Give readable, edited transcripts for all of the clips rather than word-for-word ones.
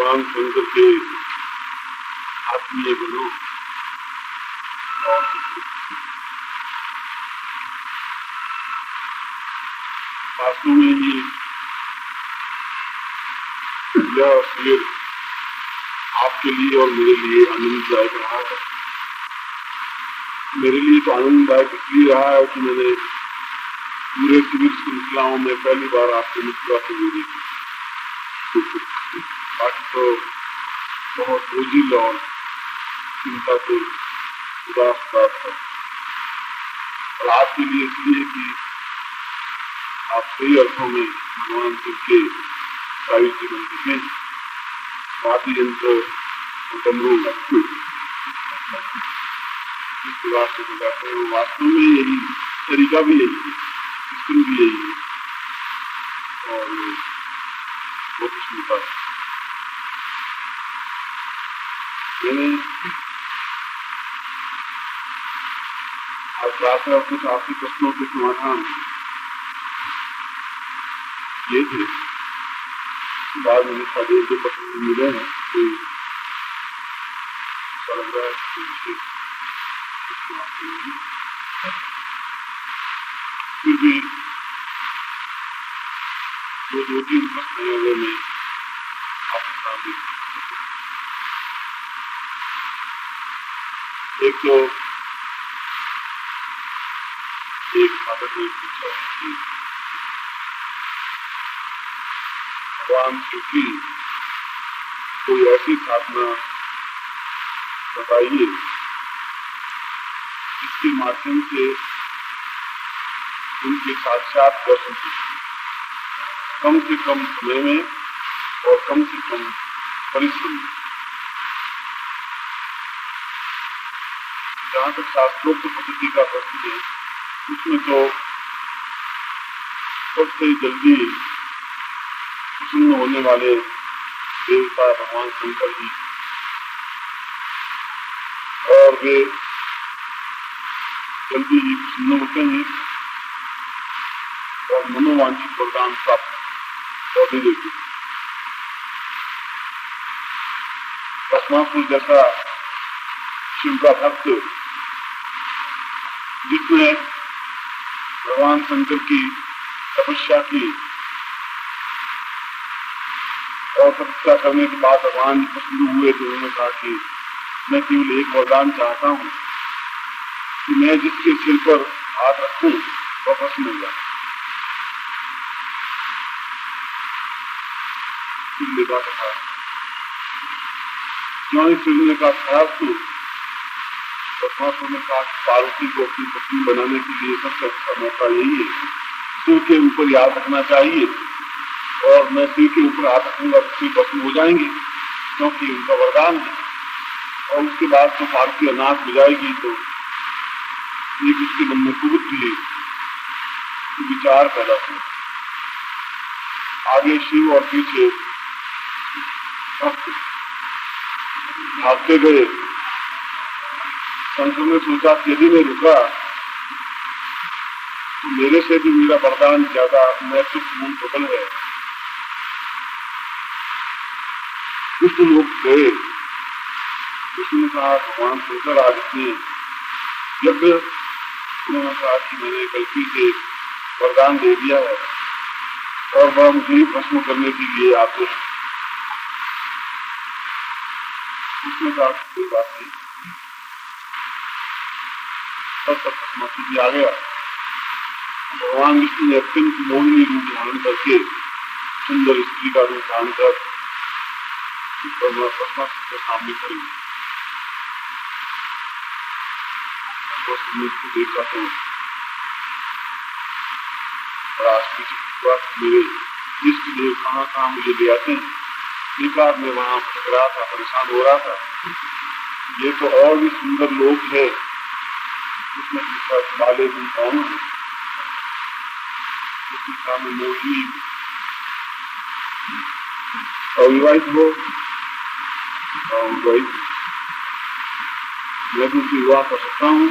भगवान शंकर के आत्मीय गुरु और वास्तव में ही यह शिविर आपके लिए और मेरे लिए आनंददायक रहा है। मेरे लिए तो आनंददायक इसलिए रहा है कि मैंने पूरे शिविर श्रृंखलाओं में पहली बार आपको मुस्कुरा से मिली थी। बाकी तो बहुत बोझिल और चिंता से उदास था और आपके लिए इसलिए कि आप सही अर्थों में भगवान शिव के साहित्य जीवन दिखें, वाद्य यंत्र डमरू जिस प्रकार से बजाते हैं वो वास्तव में यही तरीका भी यही है, सिस्टम भी यही है और वो कुछ मिलता है। मैंने आज रात में कुछ आपके प्रश्नों के समाधान किए थे, बाद में सारे जो प्रश्न मिले हैं फिर भी जो दो तीन प्रश्न है वो मैं आपके सामने एक तो एक साधक ने पूछा कि भगवान शिव की कोई ऐसी साधना बताइए जिसके माध्यम से उनके साक्षात दर्शन कम से कम समय में और कम से कम परिश्रम में। जहाँ तक शास्त्रोक्त पद्धति का प्रश्न है उसमें तो सबसे जल्दी प्रसन्न होने वाले देवता भगवान शंकर जी और वे जल्दी ही प्रसन्न होते हैं और मनोवांछित वरदान प्राप्त कर देते हैं। भस्मासुर जैसा शिव का भक्त जिसने भगवान शंकर की तपस्या की और तपस्या करने के बाद भगवान जी प्रसन्न हुए तो उन्होंने कहा कि मैं केवल एक वरदान चाहता हूँ कि मैं जिसके सिर पर हाथ रखूं वह प्रसन्न हो जाए। ने कहा खराब तू परमात्मा ने कहा पार्वती को अपनी पत्नी बनाने के लिए सबसे अच्छा मौका यही है, सिर के ऊपर याद रखना चाहिए और मैं सिर के ऊपर हाथ रखूंगा तो सिर भस्म हो जाएंगे क्योंकि उनका वरदान है। और उसके बाद तो पार्वती अनाथ हो जाएगी तो एक उसके मन में कुबुद्धि विचार पैदा हुआ। आगे शिव और पीछे भागते गए। शंकर ने सोचा कि यदि मैं रुका तो मेरे से भी मेरा वरदान ज्यादा नैतिक मूल प्रबल है। कुछ लोग गए, उसने कहा भगवान शंकर आज इतने यज्ञ, उन्होंने कहा कि मैंने गलती से वरदान दे दिया है और वह मुझे भस्म करने के लिए आते हैं। उसने कहा कोई बात नहीं, तब तक भस्मासुर आ गया। भगवान विष्णु ने अत्यंत मोहिनी रूप धारण करके सुंदर स्त्री का रूप धारण कर भस्मासुर के सामने खड़ी को देखा तो मेरे इष्ट देव कहाँ कहाँ मुझे ले आते हैं। देखा मैं वहां भटक रहा था, परेशान हो रहा था। ये तो और भी सुंदर लोग है, उसमें काले दिन कौन है, उसमें मोहिनी अविवाहित हो अविवाहित, मैं तुमसे विवाह कर सकता हूँ,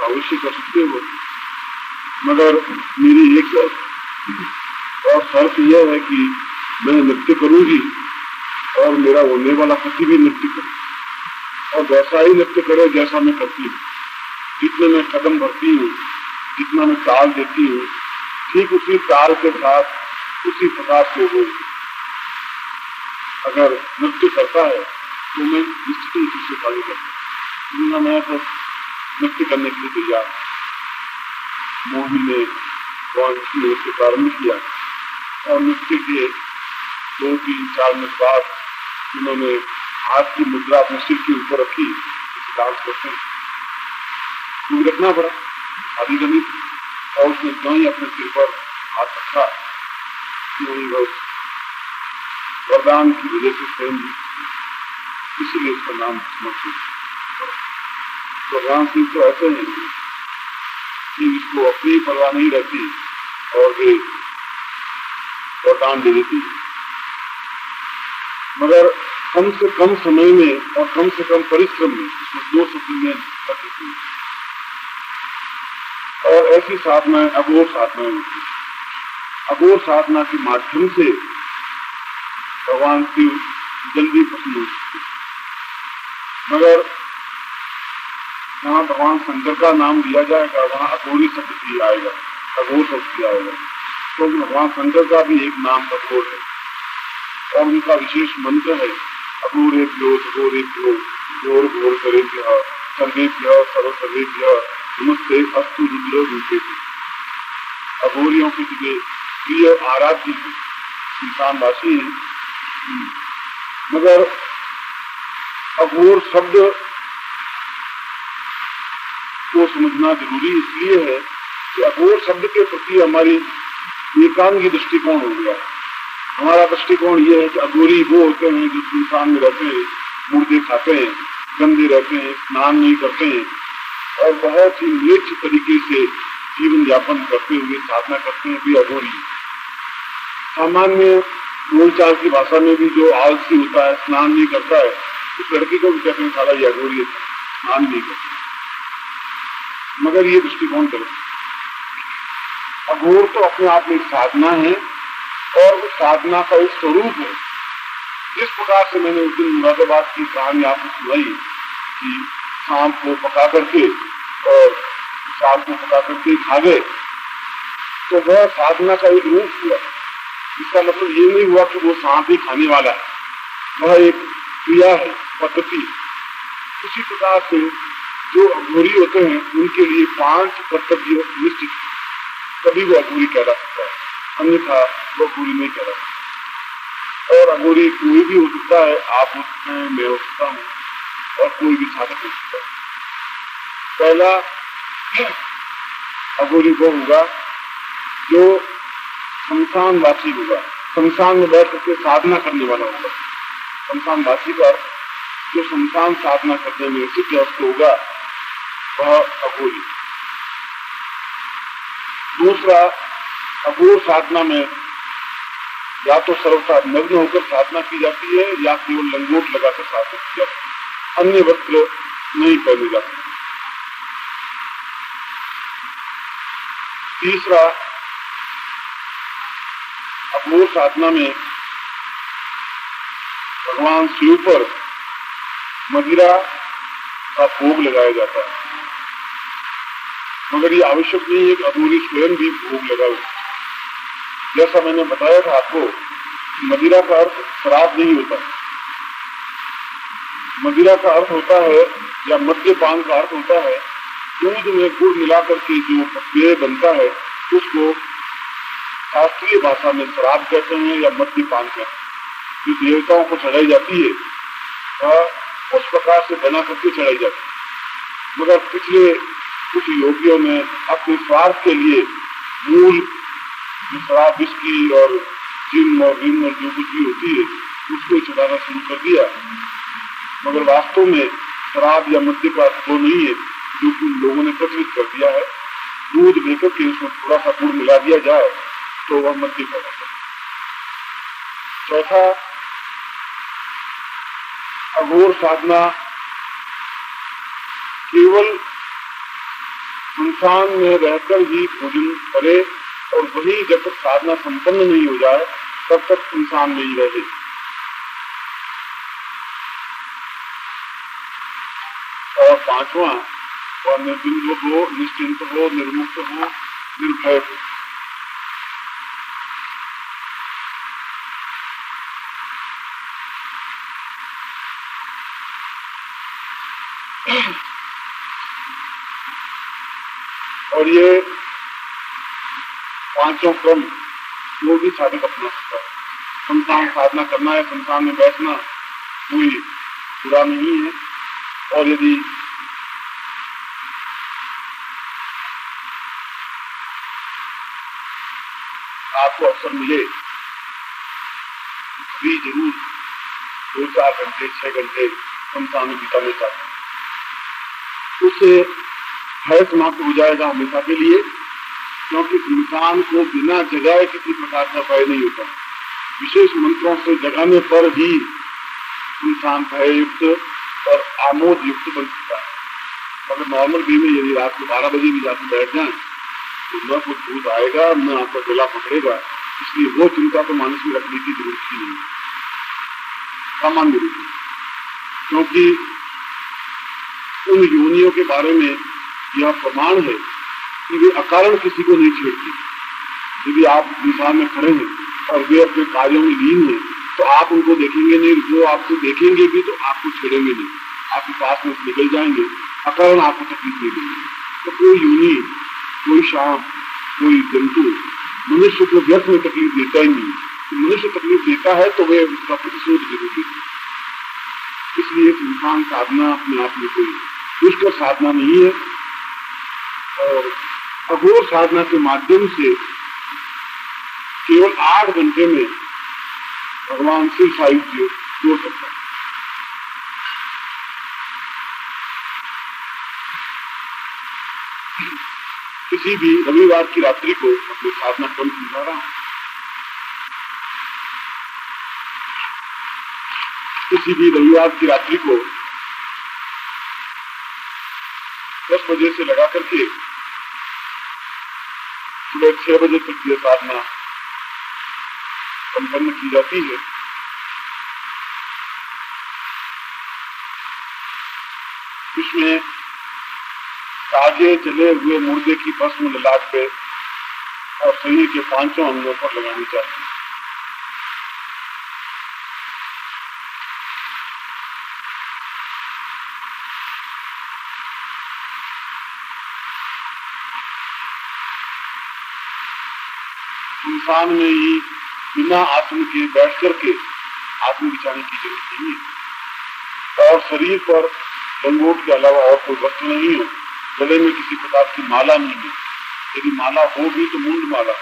अवश्य कर सकते हो, मगर मेरी एक शर्त, और शर्त यह है कि मैं नृत्य करूंगी और मेरा होने वाला पति भी नृत्य करे और वैसा ही नृत्य करे जैसा मैं करती हूँ। जितने मैं कदम भरती हूँ, जितना मैं ताल देती हूँ, ठीक उसी ताल के साथ उसी प्रकार से वो अगर नृत्य करता है तो मैं निश्चित ही उससे कार्य करता हूँ। मैं तो नृत्य करने के लिए तैयार। मोहिनी ने नृत्य प्रारंभ किया और नृत्य के 2-3-4 मिनट बाद उन्होंने हाथ की मुद्रा अपने सिर के ऊपर रखी, डांस करते हैं। क्योंकि रखना पड़ा, शादी करनी थी और उसने जो ही अपने सिर पर हाथ रखा, बस वरदान की वजह से स्वयं इसीलिए उसका नाम समर्पित। भगवान शिव तो ऐसे हैं कि जिसको अपनी परवाह नहीं रहती और वे वरदान दे देती, मगर कम से कम समय में और कम से कम परिश्रम में उसमें 2 शब्द में कर देती है। और ऐसी साधनाएं अघोर साधनाएं होती है। अघोर साधना के माध्यम से भगवान शिव जल्दी प्रसन्न हो सकते, मगर जहाँ भगवान शंकर का नाम लिया जाएगा वहाँ अघोरी शब्द भी आएगा, अघोर शब्द भी आएगा, क्योंकि भगवान शंकर का भी एक नाम अघोर है और उनका विशेष मंत्र है अघोरेभ्यो अघोरेभ्यो घोर घोर करेभ्यः सर्वेभ्यः सर्व सर्वेभ्यः नमस्ते अस्तु रुद्र रूपे। अघोरियों के लिए प्रिय आराध्य इंसानवासी है, मगर अघोर शब्द को समझना जरूरी इसलिए है कि अघोर शब्द के प्रति हमारी एकांगी दृष्टिकोण हो गया है। हमारा दृष्टिकोण ये है कि अघोरी वो होते हैं जो सुनसान में रहते हैं, मुर्दे खाते हैं, गंदे रहते हैं, स्नान नहीं करते हैं और बहुत ही नीच तरीके से जीवन यापन करते हुए साधना करते हैं, भी अघोरी। सामान्य बोलचाल की भाषा में भी जो आलसी होता है, स्नान नहीं करता है, उस लड़की को भी कहते हैं साला ये अघोरी है, स्नान नहीं करता। मगर ये दृष्टिकोण गलत। अघोर तो अपने आप में एक साधना है और उस साधना का एक स्वरूप है। जिस प्रकार से मैंने उस दिन मुरादाबाद की कहानी आपको सुनाई कि सांप को पका करके और सांप को पका करके खा गए, तो वह साधना का एक रूप हुआ। इसका मतलब ये नहीं हुआ कि वो सांप ही खाने वाला है, वह एक क्रिया है, पद्धति। उसी प्रकार से जो अघोरी होते हैं उनके लिए 5 कर्तव्य निश्चित, तभी वो अघोरी कहला सकता है, अन्यथा वो अघोरी नहीं कहला सकता। और अघोरी कोई भी हो सकता है, आप हो सकते हैं, मैं हो सकता हूँ और कोई भी साधक हो सकता है। पहला अघोरी वो होगा जो शमशानवासी होगा, शमशान में बैठ करके साधना करने वाला होगा। शमशानवासी का जो शमशान साधना करने में सिद्ध होगा वह अघोरी। दूसरा, अघोर साधना में या तो सर्वथा नग्न होकर साधना की जाती है या केवल लंगोट लगाकर साधना की जाती है, अन्य वस्त्र नहीं पहने जा सकते। तीसरा, अघोर साधना में भगवान शिव पर मदिरा का भोग लगाया जाता है, मगर ये आवश्यक नहीं है कि अघोरी स्वयं भी भोग लगाए। जैसा मैंने बताया था आपको, मदिरा का अर्थ शराब नहीं होता। मदिरा का अर्थ होता है या मद्यपान का अर्थ होता है दूध में गुड़ मिलाकर के जो पेय बनता है उसको शास्त्रीय भाषा में शराब कहते हैं या मद्यपान कहते हैं। जो देवताओं को चढ़ाई जाती है वह उस प्रकार से बना करके चढ़ाई जाती है, मगर पिछले कुछ योगियों ने अपने स्वार्थ के लिए मूल जो शराब, विस्की और जिन और रिन और जो कुछ भी होती है उसको चढ़ाना शुरू कर दिया। मगर वास्तव में शराब या मद्य का वो नहीं है जो कि लोगों ने प्रचलित कर दिया है। दूध लेकर के उसमें थोड़ा सा गुड़ मिला दिया जाए तो वह मद्य कहलाता है। चौथा, अघोर साधना केवल इंसान में रहकर ही भोजन करे और वही जब तक साधना संपन्न नहीं हो जाए तब तक इंसान में ही रहे। और पांचवा, वह निर्द्वंद्व हो, निश्चिंत हो, निर्मुक्त हो, निर्भय हो। और ये पांचों क्रम वो भी साधक अपना सकता है। संसार साधना करना है, संसार में बैठना कोई बुरा नहीं है। और यदि आपको अवसर मिले भी जरूर 2-4 घंटे 6 घंटे संसार में बिताने चाहिए। उससे भय समाप्त हो जाएगा हमेशा के लिए, क्योंकि इंसान को बिना जगाए किसी प्रकार का भय नहीं होता। विशेष मंत्रों से जगाने पर ही इंसान भययुक्त और आमोद युक्त बन सकता है। अगर नॉर्मल वे में यदि रात को 12 बजे भी जाकर बैठ जाए तो न कुछ भूत आएगा, न आपका गला पकड़ेगा। इसलिए वो चिंता तो मानस में रखने की जरूरत ही नहीं, सामान्य रूप में। क्योंकि उन योनियों के बारे में यह प्रमाण है कि वे अकारण किसी को नहीं छेड़ती। यदि आप संसार में खड़े हैं और वे अपने कार्यों में लीन हैं तो आप उनको देखेंगे नहीं, वो आपको देखेंगे भी तो आपको छेड़ेंगे नहीं, आपके पास में निकल जाएंगे, अकारण आपको तकलीफ नहीं देंगे। तो कोई योनि, कोई सांप, कोई जंतु मनुष्य को व्यर्थ में तकलीफ देता ही नहीं। तो मनुष्य तकलीफ देता है तो वे उसका प्रतिशोध जरूर देते। इसलिए इंसान साधना अपने आप में कोई दुष्कर साधना नहीं है। और अघोर साधना के माध्यम से केवल 8 घंटे में भगवान शिव साहित्य जोड़ सकता है। किसी भी रविवार की रात्रि को अपने साधना क्रम समझा रहा हूं। किसी भी रविवार की रात्रि को 10 बजे से लगा करके सुबह 6 बजे तक यह साधना संपन्न की जाती है। इसमें ताजे जले हुए मुर्दे की भस्म ललाट पे और शरीर के 5 अंगों पर लगानी चाहिए। इंसान में ही बिना आसन के बैठ करके आसन बिछाने की जरूरत नहीं है। और शरीर पर लंगोट के अलावा और कोई वस्त्र नहीं हो, गले में किसी प्रकार की माला नहीं है। यदि माला हो भी तो मुंड माला,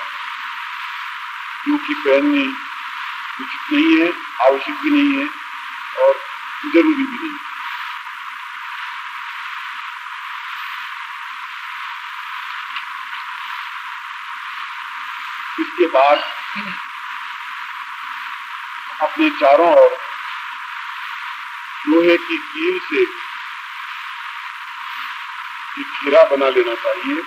क्योंकि पहननी उचित नहीं है, आवश्यक भी नहीं है और जरूरी भी नहीं। इसके बाद अपने चारों ओर लोहे की कील से एक घेरा बना लेना चाहिए,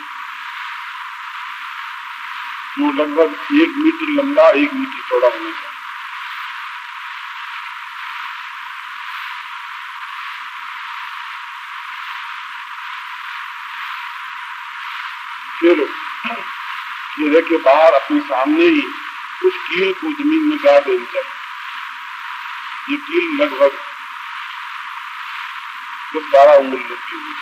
जो लगभग 1 मीटर लंबा 1 मीटर चौड़ा होना चाहिए। फिर घेरे के बाहर अपने सामने ही उस कील को जमीन में गाड़ देनी चाहिए। ये कील लगभग 10-12 उंगली लंबी हुई।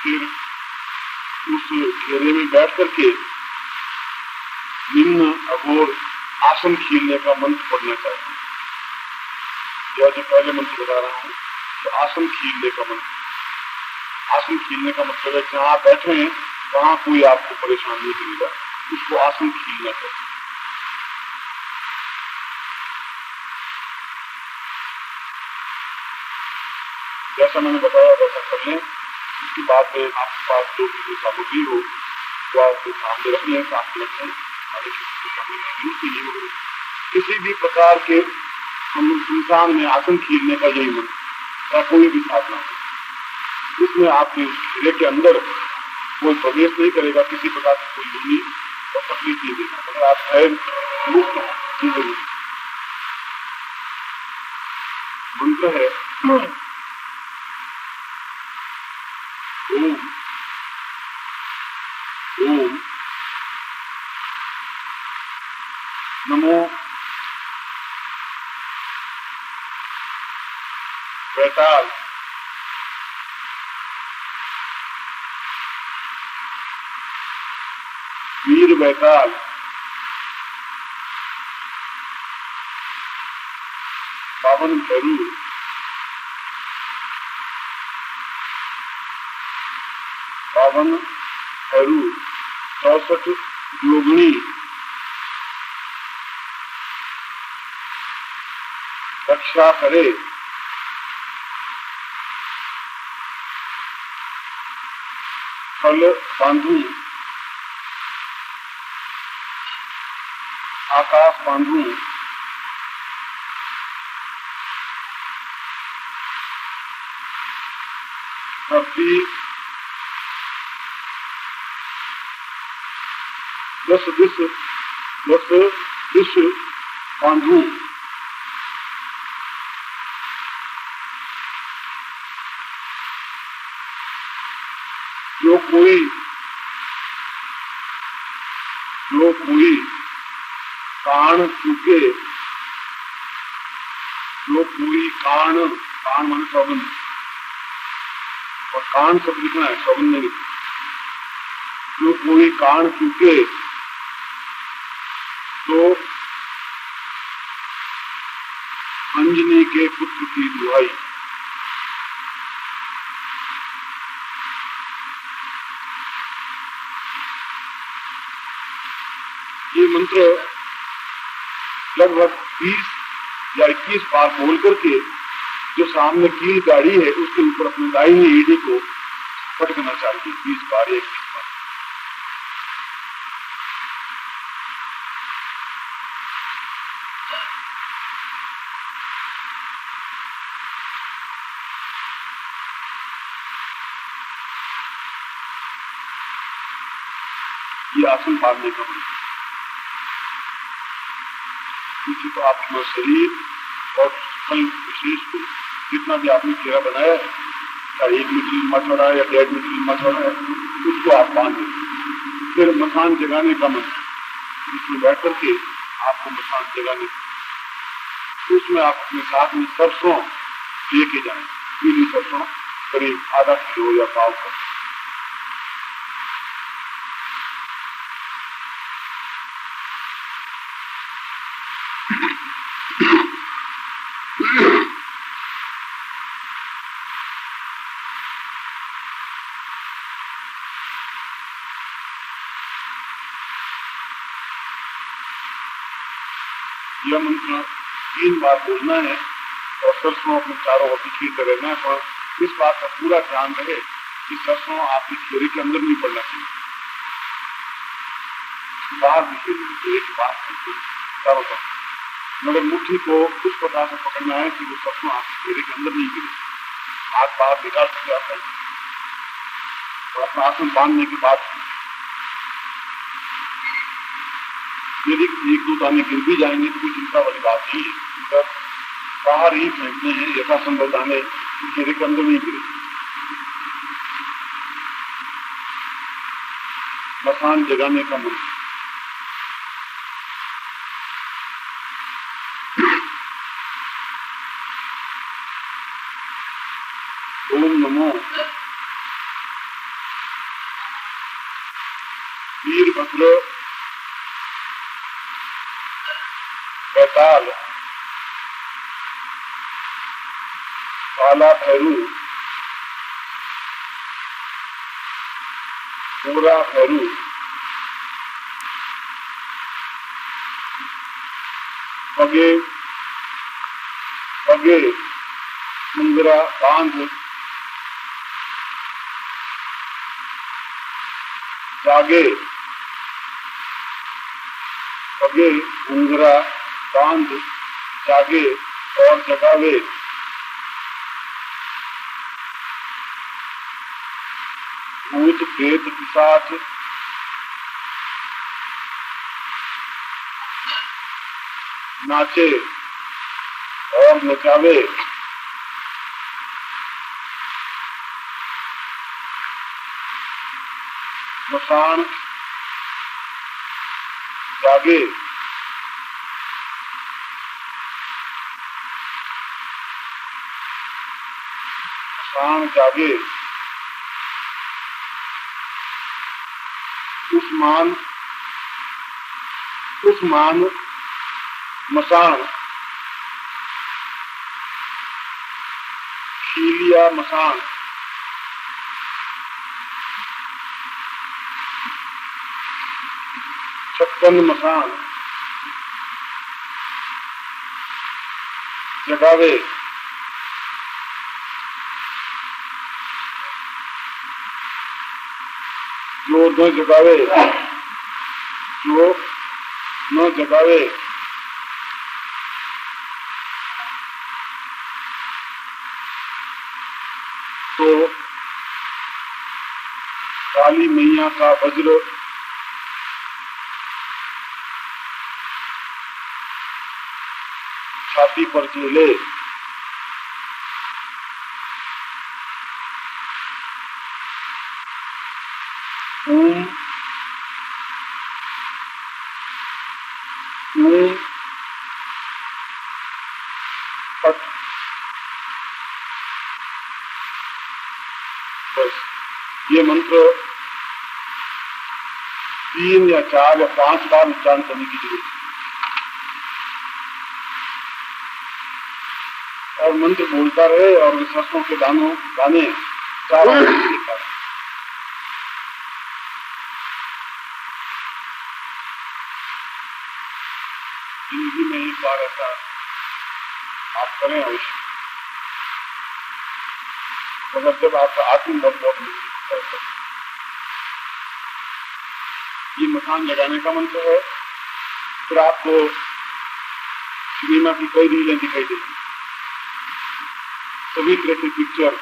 फिर उस घेरे में बैठ करके निम्न अघोर आसन खीलने का मंत्र पढ़ना चाहिए। यह जो पहले मंत्र बता रहा हूं तो आसन खीलने का मंत्र। आसन खीलने का मतलब है जहां बैठे हैं वहां कोई आपको परेशान नहीं करेगा, उसको आसन खीलना चाहिए। जैसा मैंने बताया वैसा कर लें। इसके बाद में आपके पास जो भी सामग्री हो तो आप सामने रख लें, साथ रखें किसी भी प्रकार के इंसान में आसन खींचने का यही मन या कोई भी साधना हो, इसमें आपके शरीर के अंदर कोई प्रवेश नहीं करेगा, किसी प्रकार की कोई दूरी और तकलीफ नहीं देगा। अगर आप स्वयं मुक्त चीजें मंत्र है ओम ओम नमो वैताल वीर वैताल पावन भैरू पावन भैरू 64 योगिनी रक्षा करे फल बांधू आकाश बांधू धरती 10 दिश बांधू जो कोई कान चूके, जो कोई कान मान सौगन और कान सब लिखना है, सौगन नहीं लिखना। जो कोई कान चूके तो अंजनी के पुत्र की दुहाई। ये मंत्र लगभग 20 या 21 बार बोल करके जो सामने कील गाड़ी है उसके ऊपर अपनी दाहिनी एड़ी को पटकना चाहिए 20 बार 21 बार। ये आसन बांधने का मंत्र। तो आप अपना शरीर और फल विशेष को जितना भी आपने घेरा बनाया है, चाहे 1 मीटर लंबा चौड़ा है या 1.5 मीटर लंबा चौड़ा है, उसको आप बांध दें। फिर मसान जगाने का मंत्र, उसमें बैठ करके आपको मसान जगाने, उसमें आप अपने साथ में सरसों लेके जाएं, पीली सरसों करीब आधा किलो या पाव कर। यह मंत्र 3 बार बोलना है और सरसों अपने चारों ओर बिखेरते रहना है, पर इस बात का पूरा ध्यान रहे कि सरसों आपके घेरे के अंदर नहीं पड़ना चाहिए, बाहर बिखेरना चाहिए एक बात चारों तरफ, मगर मुट्ठी को उस प्रकार से पकड़ना है कि वो सरसों आपके घेरे के अंदर नहीं गिरे। हाथ बाहर निकाल सकते आप और अपना आसन बांधने के बाद यदि 1-2 दाने गिर भी जाएंगे तो कोई चिंता वाली बात नहीं है, मतलब बाहर ही फेंकने हैं, यथासंभव दाने घेरे के अंदर नहीं गिरे। मसान जगाने का मंत्र। ओम नमो वीरभद्र वैताल काला भैरू पूरा भैरू पगे पगे सुंदरा बांध जागे पगे घुंघरा बांध जागे और जगावे। भूत प्रेत पिशाच नाचे और नचावे। मसान जागे मसान जागे। उस्मान मसान शीलिया मसान। छप्पन मसान जगावे। जो न जगावे तो काली मैया का वज्र छाती पर झेले। ऊम पट। बस ये मंत्र 3 या 4 या 5 बार उच्चारण करने की जरूरत है और मंत्र बोलता रहे और सरसों के दाने चारों देता रहे। जिंदगी में एक बार ऐसा आप करें अवश्य, मगर जब आपका आत्मबल बहुत मजबूत है। ये मकान लगाने का मंत्र है। फिर आपको सिनेमा की कई रीलें दिखाई देती, सभी तरह की पिक्चर।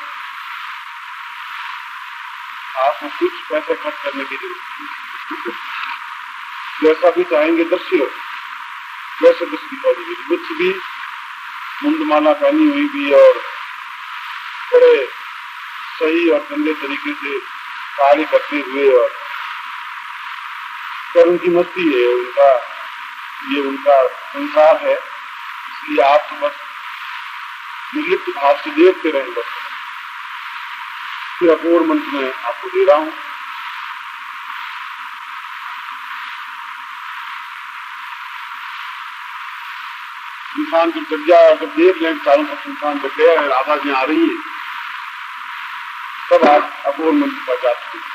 आपको कुछ पैसे खर्च करने की जरूरत नहीं। जैसा भी चाहेंगे दृश्य वैसे दृश्य दिखाई देगी। कुछ भी मुंडमाला पहनी हुई भी और बड़े सही और गंदे तरीके से कार्य करते हुए और पर उनकी मस्ती है, ये उनका संसार है। इसलिए आप तो बस निर्लिप्त भाव से देखते रहें। बस फिर अपूर्व मंत्र में आपको दे रहा हूं। इंसान जब जग जाए और जब देख लें चारों तरफ इंसान जग गया है, आवाजें आ रही है, तब आप अपूर्व मंत्र का जाप कीजिए।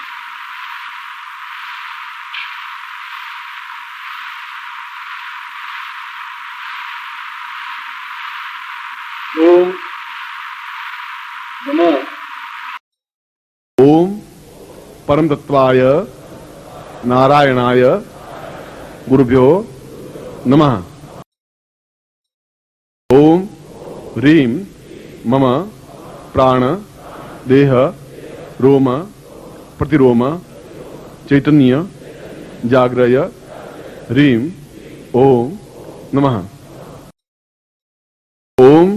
ओम नमो ओम परम तत्वाय नारायणाय गुरुभ्यो नमः। ओम ह्रीं मम प्राण देह रोम प्रतिरोम चैतन्य जाग्रय ह्रीं ओम नमः। ओम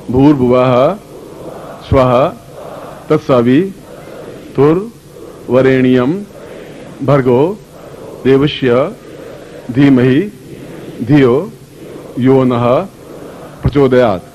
भूर्भुवः स्वः तत्सवितुर्वरेण्यं भर्गो देवस्य धीमहि धियो यो नः प्रचोदयात्।